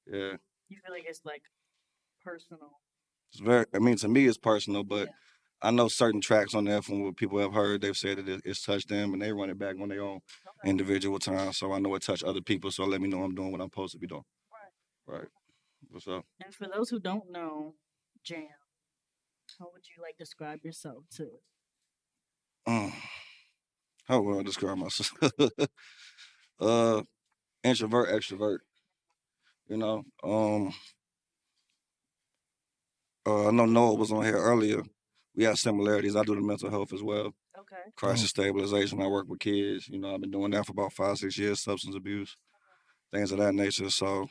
yeah. You feel like it's like personal. To me, it's personal, but Yeah. I know certain tracks on there from what people have heard, they've said that it's touched them and they run it back on their own individual time. So I know it touched other people. So let me know I'm doing what I'm supposed to be doing. Right. What's up? And for those who don't know, Jamm, how would you like describe yourself to? How would I describe myself? Introvert, extrovert. You know, I know Noah was on here earlier. we have similarities. I do the mental health as well, Okay. crisis stabilization. I work with kids. You know, I've been doing that for about 5-6 years. Substance abuse, things of that nature. So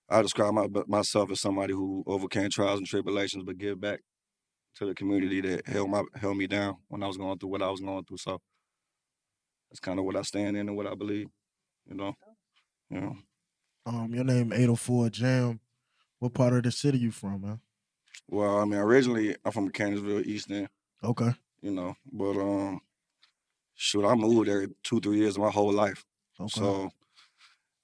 I describe myself as somebody who overcame trials and tribulations, but give back to the community that held me down when I was going through what I was going through. So that's kind of what I stand in and what I believe. You know. Yeah. Your name 804 Jamm. What part of the city you from, man? Well, I mean, originally I'm from Mechanicsville, East End. Okay. You know, but shoot, I moved there 2-3 years of my whole life. Okay. So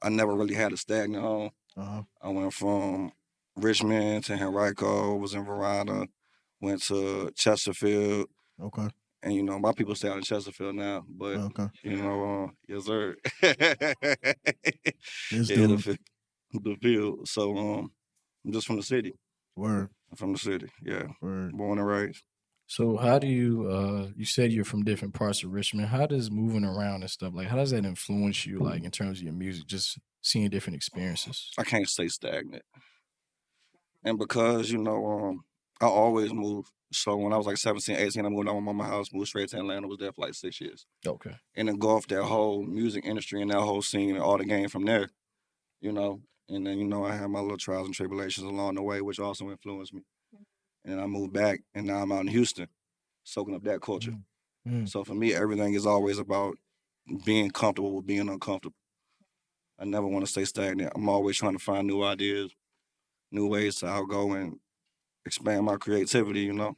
I never really had a stagnant home. I went from Richmond to Henrico, was in Verona, went to Chesterfield. Okay. And, you know, my people stay out in Chesterfield now, but, you know, yes, sir. The field. So, I'm just from the city. Word. I'm from the city, yeah. Word. Born and raised. So how do you, you said you're from different parts of Richmond. How does moving around and stuff, like, how does that influence you, like, in terms of your music, just seeing different experiences? I can't stay stagnant. And because, you know, I always move. So when I was like 17, 18, I moved out of my mama's house, moved straight to Atlanta, was there for like 6 years. Okay. And engulfed that whole music industry and that whole scene and all the game from there, you know. And then, you know, I had my little trials and tribulations along the way, which also influenced me. And then I moved back, and now I'm out in Houston, soaking up that culture. So for me, everything is always about being comfortable with being uncomfortable. I never want to stay stagnant. I'm always trying to find new ideas, new ways to outgo and expand my creativity, you know.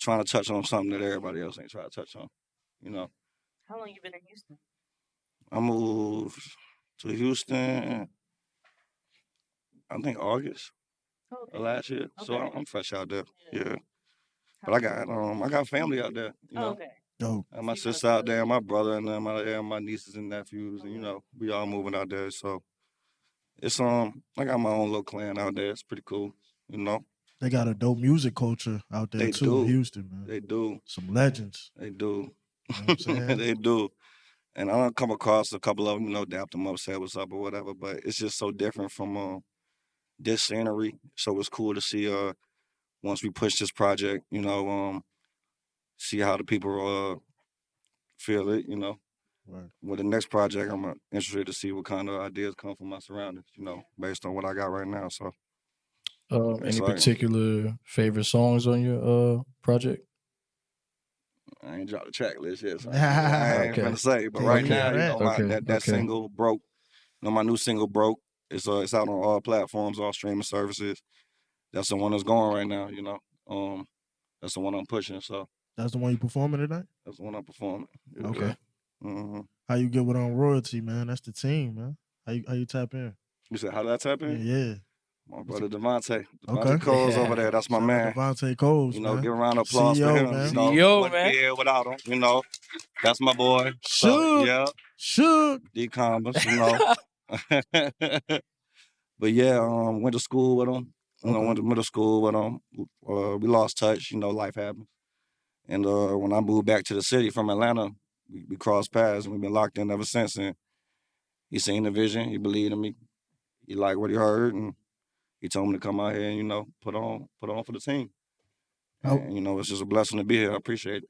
Trying to touch on something that everybody else ain't trying to touch on, you know. How long you been in Houston? I moved to Houston, I think August of last year. So I'm fresh out there, yeah. But I got family out there, you know. Dope. And my sister out there, and my brother, and then my nieces and nephews, and you know, we all moving out there. So it's I got my own little clan out there. It's pretty cool, you know. They got a dope music culture out there too, in Houston, man. They do. Some legends. They do. You know what I'm saying? They do. And I don't come across a couple of them, you know, dap them up, say what's up or whatever. But it's just so different from this scenery. So it's cool to see once we push this project, you know, see how the people feel it, you know. Right. With the next project, I'm interested to see what kind of ideas come from my surroundings, you know, based on what I got right now. So, any particular favorite songs on your project? I ain't dropped the track list yet, so I ain't gonna say. But right now, you know, that single broke. You know, my new single broke. It's out on all platforms, all streaming services. That's the one that's going right now. You know, that's the one I'm pushing. So that's the one you performing tonight. That's the one I'm performing. Yeah. Okay. Mm-hmm. How you get with royalty, man? That's the team, man. How you tap in? You said how did I tap in? Yeah. My brother Devontae. Okay. Cole's over there. That's my man. Devontae Cole's, you know, man. give a round of applause CEO, for him. Man. You know, CEO, man. Yeah, without him, you know. That's my boy. Shook. Yeah. Shook. D-Combs, you know. But yeah, went to school with him. You know, went to middle school with him. We lost touch. You know, life happens. And when I moved back to the city from Atlanta, we crossed paths, and we've been locked in ever since. And he seen the vision. He believed in me. He liked what he heard, and he told me to come out here and, you know, put on for the team. And, you know, it's just a blessing to be here. I appreciate it.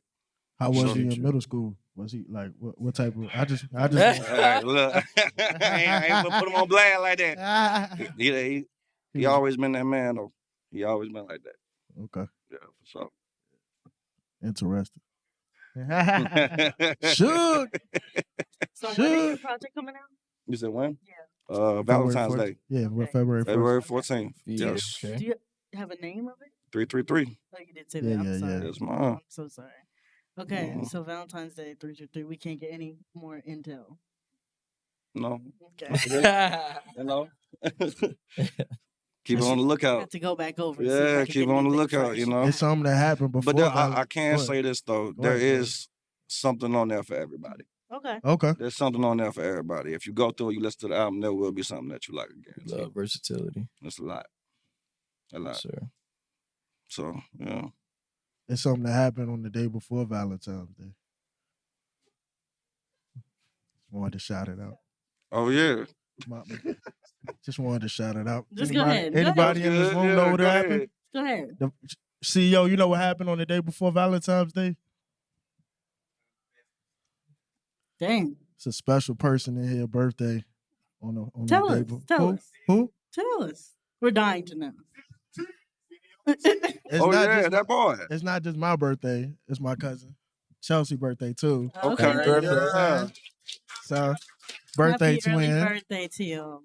How was he in middle school? Was he like what type of? I just. Hey, look, I ain't gonna put him on blast like that. He always been that man though. He always been like that. Okay. Yeah, for sure. Interesting. Shook. So when is your project coming out? You said when? Yeah. Valentine's Day. Yeah, February 14th. Yes. Do you have a name of it? 333. Oh, you did say that. I'm sorry. That's mine. I'm so sorry. Okay, so Valentine's Day 333. We can't get any more intel. No. Okay. You know. Keep on the lookout. Have to go back over. Yeah, keep on the lookout. You know, it's something that happened before. But I can say this though, there is something on there for everybody. Okay. There's something on there for everybody. If you go through, you listen to the album, there will be something that you like again. Love versatility. It's a lot. Yes, sir. So yeah. It's something that happened on the day before Valentine's Day. Wanted to shout it out. Oh yeah. Just wanted to shout it out. Just go ahead. Anybody in this room know what happened? Go ahead. CEO, you know what happened on the day before Valentine's Day? Dang. It's a special person in here, birthday on Tell that us. day. Who? Who? Tell us. We're dying to know. It's Oh not yeah, just that boy. It's not just my birthday. It's my cousin Chelsea's birthday too. Okay. Okay. Yeah. So birthday Happy early twin. birthday to you.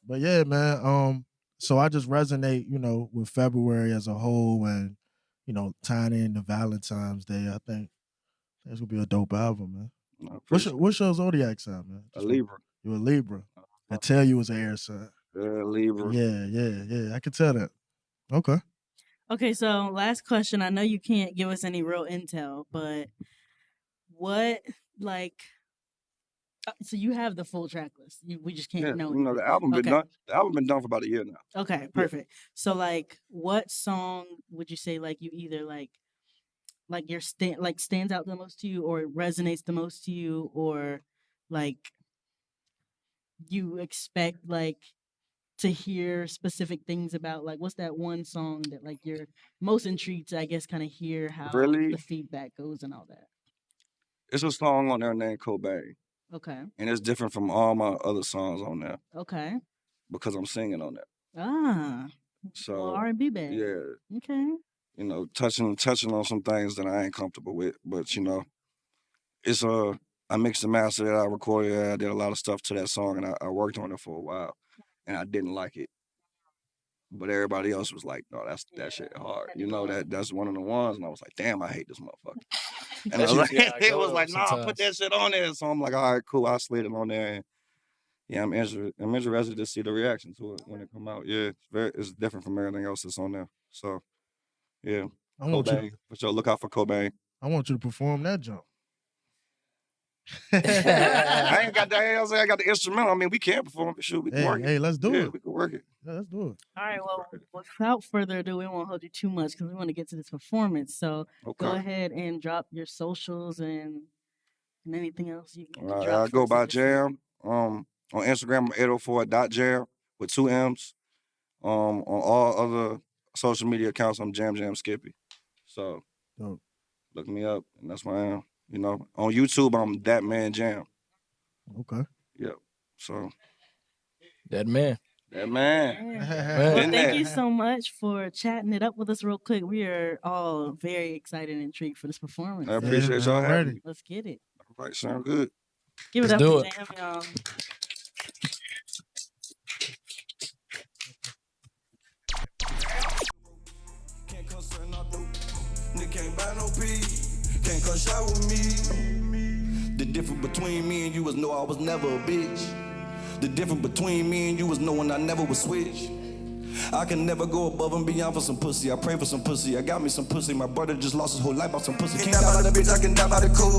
But yeah, man. So I just resonate, with February as a whole, and tying in to Valentine's Day. I think this will be a dope album, man. What's your zodiac sign, man? A Libra. You're a Libra. I tell you was an air sign. Libra. Yeah. I can tell that. Okay. Okay, so last question. I know you can't give us any real intel, but what so you have the full track list. We just can't know. The album been Okay. done. The album been done for about a year now. Okay, perfect. So what song would you say you either stands out the most to you, or it resonates the most to you, or you expect to hear specific things about? What's that one song that you're most intrigued to, I guess, kind of hear how Really? the feedback goes and all that? It's a song on there named Cobain. Okay. And it's different from all my other songs on there Okay. because I'm singing on there. Ah. So Well, R&B band. yeah, Okay. touching on some things that I ain't comfortable with, but it's I mixed and mastered it. I recorded it. I did a lot of stuff to that song, and I worked on it for a while, and I didn't like it. But everybody else was like, "No, that shit hard." That's one of the ones, and I was like, "Damn, I hate this motherfucker." And I was like, it was like, "Nah, put that shit on there." So I'm like, "All right, cool." I slid it on there, and yeah, I'm interested to see the reaction to it when it come out. Yeah, it's different from everything else that's on there. So yeah, Cobain. For sure, look out for Cobain. I want you to perform that jump. I ain't got that. I got the instrumental. I mean, we can perform it. Shoot, we can work it. Hey, let's do it. We can work it. Yeah, let's do it. All right. Well, without further ado, we won't hold you too much because we want to get to this performance. So go ahead and drop your socials and anything else you can drop. I go by Jamm. On Instagram, I'm 804.jam with 2 M's. On all other social media accounts, I'm Jam Skippy. So look me up, and that's where I am. On YouTube, I'm That Man Jamm. Okay. Yep. So That man. That man. Well, thank you so much for chatting it up with us real quick. We are all very excited and intrigued for this performance. I appreciate y'all having me. Let's get it. All right, sound good. Give it up to Jamm, y'all. Can't come sir, no dope. Nigga can't buy no pee. Can't come shot with me. The difference between me and you is know I was never a bitch. The difference between me and you is knowing I never would switch. I can never go above and beyond for some pussy. I pray for some pussy. I got me some pussy. My brother just lost his whole life off some pussy. Can't die by the bitch, I can die by the cool.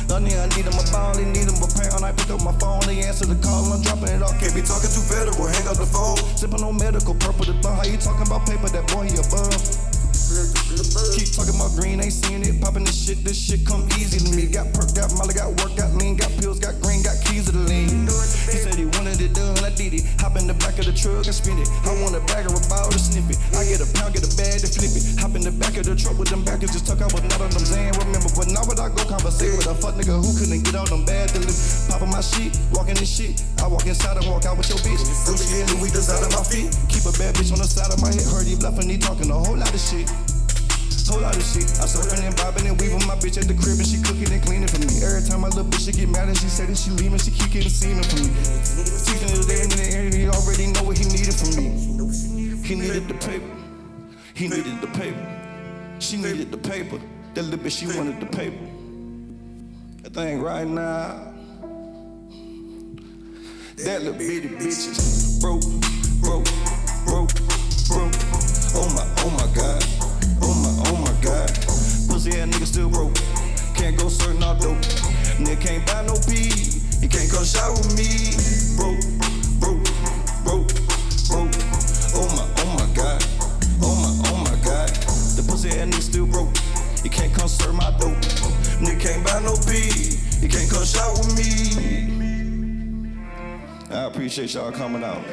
None I need him a ball, they need him a pound. I pick up my phone, they answer the call, I'm dropping it off. Can't be talking too federal, hang up the phone. Sipping on medical, purple to thumb. How you talking about paper? That boy, he a bum. Keep talking about green, ain't seeing it. Popping this shit come easy to me. Got perk, got molly, got work, got lean, got pills, got green, got keys to the lean. He said he wanted it done, I did it. Hop in the back of the truck and spin it. I want a bag of a bottle to snip it. I get a pound, get a bag to flip it. Hop in the back of the truck with them backers, just tuck out with none of them saying remember. But now when I go conversate with a fuck nigga who couldn't get out them bad deliveries. Popping my shit, walking this shit. I walk inside and walk out with your bitch. Gucci and Louis inside of my feet. Keep a bad bitch on the side of my head. Heard he bluffing, he talking a whole lot of shit. Whole lot of shit. I surfing and bobbing and weaving my bitch at the crib and she cooking and cleaning for me. Every time my little bitch she get mad and she said that she leaving, she keep getting semen for me. Teaching the day in the air, he already know what he needed from me. He needed the paper. He needed the paper. She needed the paper. That little bitch, she wanted the paper. That thing right now. That little bitty bitch is broke. Oh my God. Oh my God. Pussy ass nigga still broke. Can't go certain all dope. Nigga can't buy no pee. He can't come shot with me. Broke. Oh my God. Oh my God. The pussy ass nigga still broke. He can't come serve my dope. Nigga can't buy no pee. He can't come shot with me. I appreciate y'all coming out.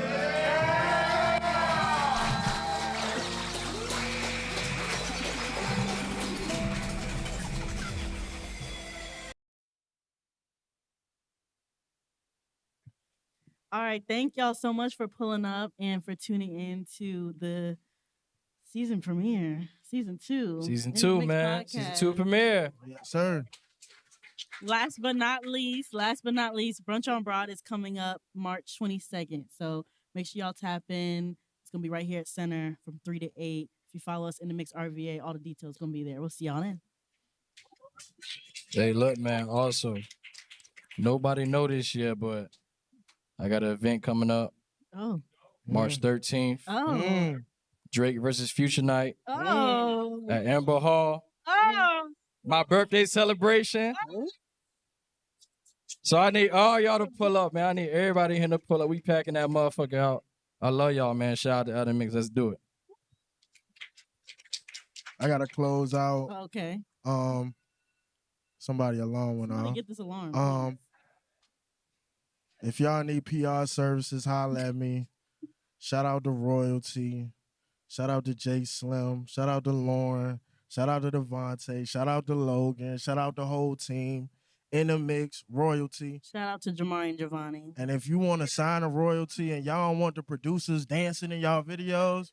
All right, thank y'all so much for pulling up and for tuning in to the season premiere, season 2. Season InDaMix 2, man. Season 2 Podcast. premiere. Yes, sir. Last but not least, Brunch on Broad is coming up March 22nd. So make sure y'all tap in. It's gonna be right here at Center from 3 to 8. If you follow us in the Mix RVA, all the details gonna be there. We'll see y'all then. Hey, look, man. Also, nobody know this yet, but I got an event coming up Oh. March 13th. Oh. Drake versus Future Night Oh. at Amber Hall. Oh. My birthday celebration. So I need all y'all to pull up, man. I need everybody here to pull up. We packing that motherfucker out. I love y'all, man. Shout out to InDaMix. Let's do it. I gotta close out. Okay. Somebody alarm went Somebody off. get this alarm. If y'all need PR services, holla at me. Shout out to Royalty. Shout out to Jay Slim. Shout out to Lauren. Shout out to Devontae. Shout out to Logan. Shout out the whole team. InDaMix, Royalty. Shout out to Jamari and Giovanni. And if you want to sign a Royalty and y'all don't want the producers dancing in y'all videos,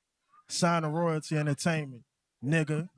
sign a Royalty Entertainment, nigga.